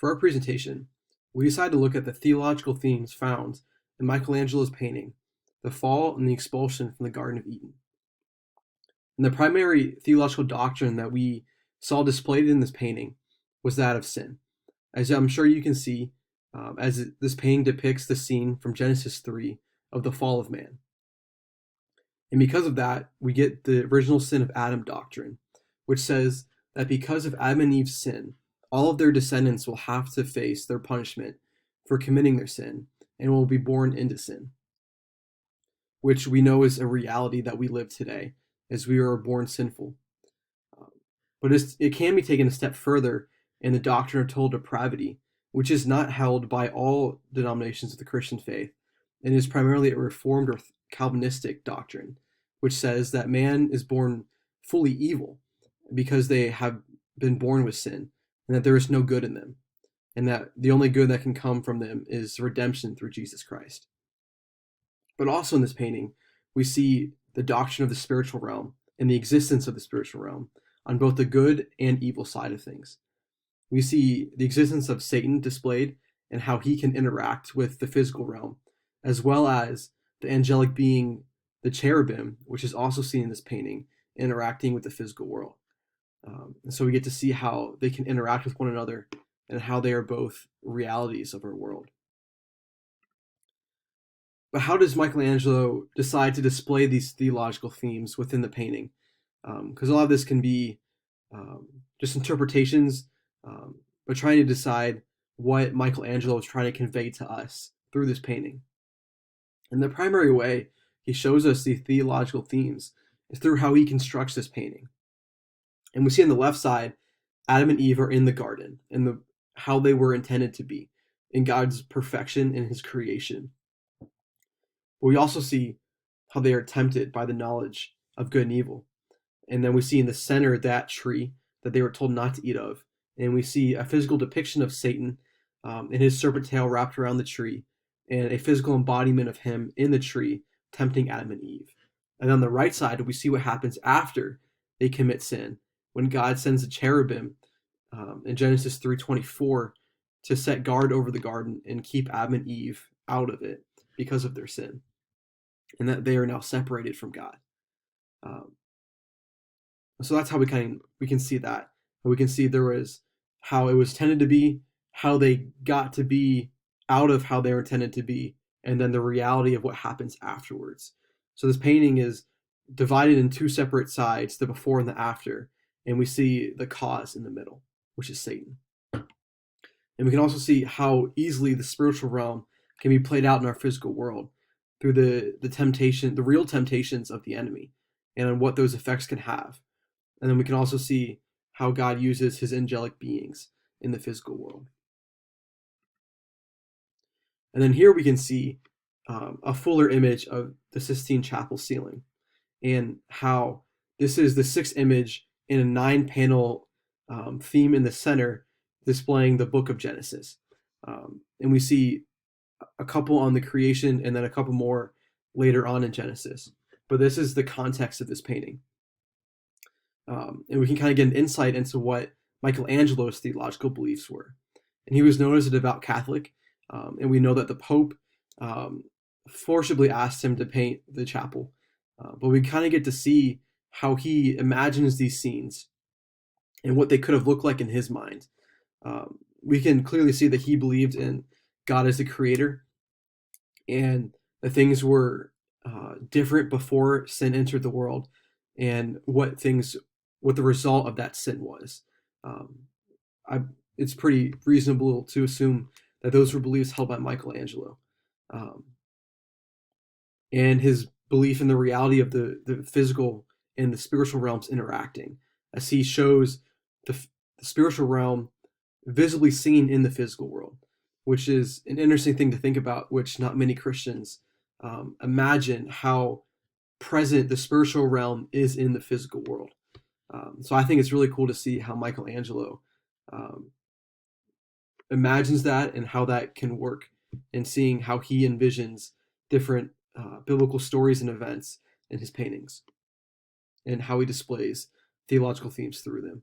For our presentation, we decided to look at the theological themes found in Michelangelo's painting, The Fall and the Expulsion from the Garden of Eden. And the primary theological doctrine that we saw displayed in this painting was that of sin. As I'm sure you can see, this painting depicts the scene from Genesis 3 of the fall of man. And because of that, we get the original sin of Adam doctrine, which says that because of Adam and Eve's sin, all of their descendants will have to face their punishment for committing their sin and will be born into sin, which we know is a reality that we live today, as we are born sinful. But it can be taken a step further in the doctrine of total depravity, which is not held by all denominations of the Christian faith, and is primarily a Reformed or Calvinistic doctrine, which says that man is born fully evil because they have been born with sin, and that there is no good in them, and that the only good that can come from them is redemption through Jesus Christ. But also in this painting, we see the doctrine of the spiritual realm and the existence of the spiritual realm on both the good and evil side of things. We see the existence of Satan displayed and how he can interact with the physical realm, as well as the angelic being, the cherubim, which is also seen in this painting, interacting with the physical world. And so we get to see how they can interact with one another and how they are both realities of our world. But how does Michelangelo decide to display these theological themes within the painting? Because a lot of this can be just interpretations, but trying to decide what Michelangelo is trying to convey to us through this painting. And the primary way he shows us the theological themes is through how he constructs this painting. And we see on the left side, Adam and Eve are in the garden and how they were intended to be in God's perfection in his creation. But we also see how they are tempted by the knowledge of good and evil. And then we see in the center that tree that they were told not to eat of. And we see a physical depiction of Satan and his serpent tail wrapped around the tree, and a physical embodiment of him in the tree tempting Adam and Eve. And on the right side, we see what happens after they commit sin, when God sends the cherubim in Genesis 3:24 to set guard over the garden and keep Adam and Eve out of it because of their sin, and that they are now separated from God. So that's how we can see that. We can see there was how it was tended to be, how they got to be out of how they were intended to be, and then the reality of what happens afterwards. So this painting is divided in two separate sides, the before and the after, and we see the cause in the middle, which is Satan. And we can also see how easily the spiritual realm can be played out in our physical world through the real temptations of the enemy, and what those effects can have. And then we can also see how God uses his angelic beings in the physical world. And then here we can see a fuller image of the Sistine Chapel ceiling, and how this is the sixth image in a 9-panel theme in the center, displaying the book of Genesis. And we see a couple on the creation and then a couple more later on in Genesis. But this is the context of this painting. And we can kind of get an insight into what Michelangelo's theological beliefs were. And he was known as a devout Catholic, and we know that the Pope forcibly asked him to paint the chapel. But we kind of get to see how he imagines these scenes and what they could have looked like in his mind. We can clearly see that he believed in God as the creator, and that things were different before sin entered the world, and what the result of that sin was. It's pretty reasonable to assume that those were beliefs held by Michelangelo. And his belief in the reality of the physical and the spiritual realms interacting, as he shows the spiritual realm visibly seen in the physical world, which is an interesting thing to think about, which not many Christians imagine how present the spiritual realm is in the physical world. So I think it's really cool to see how Michelangelo imagines that and how that can work, and seeing how he envisions different biblical stories and events in his paintings, and how he displays theological themes through them.